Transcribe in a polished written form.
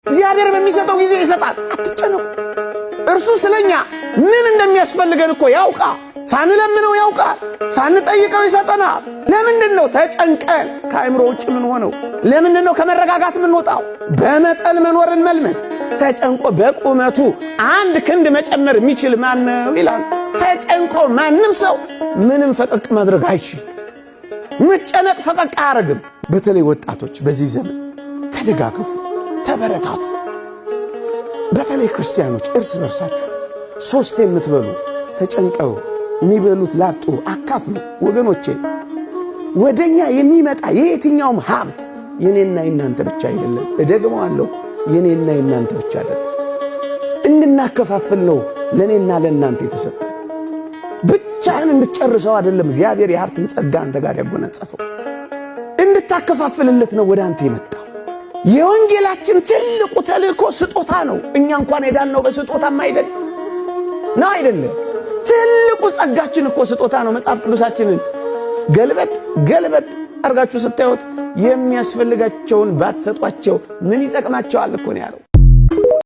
እግዚአብሔር በሚሰጠው ጊዜ ይሰጣል። አትጨነቁ። እርሱ ስለኛ ምን እንደሚያስፈልገን እኮ ያውቃል። ሳንለምነው ያውቃል። ሳንጠይቀው ይሰጠናል። ለምንድነው ተጨንቀን ከአእምሮ ውጭ ምን ሆነው? ለምንድነው ከመረጋጋት ምን ወጣው? በመጠን መኖርን መልመድ። ተጨንቆ በቁመቱ አንድ ክንድ መጨመር የሚችል ማን ነው ይላል። ተጨንቆ ማንም ሰው ምንም ፈቀቅ ማድረግ አይችልም። መጨነቅ ፈቀቅ አያረግም። በተለይ ወጣቶች በዚህ ዘመን ተደጋገፉ፣ ተበረታቱ። በተለይ ክርስቲያኖች እርስ በርሳችሁ ሶስት የምትበሉ ተጨንቀው የሚበሉት ላጡ አካፍሉ። ወገኖቼ ወደኛ የሚመጣ የየትኛውም ሀብት የኔና የናንተ ብቻ አይደለም። እደግመዋለሁ፣ የኔና የናንተ ብቻ አይደለም። እንድናከፋፍል ነው ለኔና ለናንተ የተሰጠ። ብቻህን እንድትጨርሰው አይደለም እግዚአብሔር የሀብትን ጸጋ አንተ ጋር ያጎናጸፈው። እንድታከፋፍልለት ነው ወደ አንተ የመጣው። የወንጌላችን ትልቁ ተልእኮ ስጦታ ነው። እኛ እንኳን የዳነው በስጦታም አይደለም። ትልቁ ጸጋችን እኮ ስጦታ ነው። መጽሐፍ ቅዱሳችንን ገልበጥ አርጋችሁ ስታዩት የሚያስፈልጋቸውን ባትሰጧቸው ምን ይጠቅማቸዋል እኮ ነው ያለው።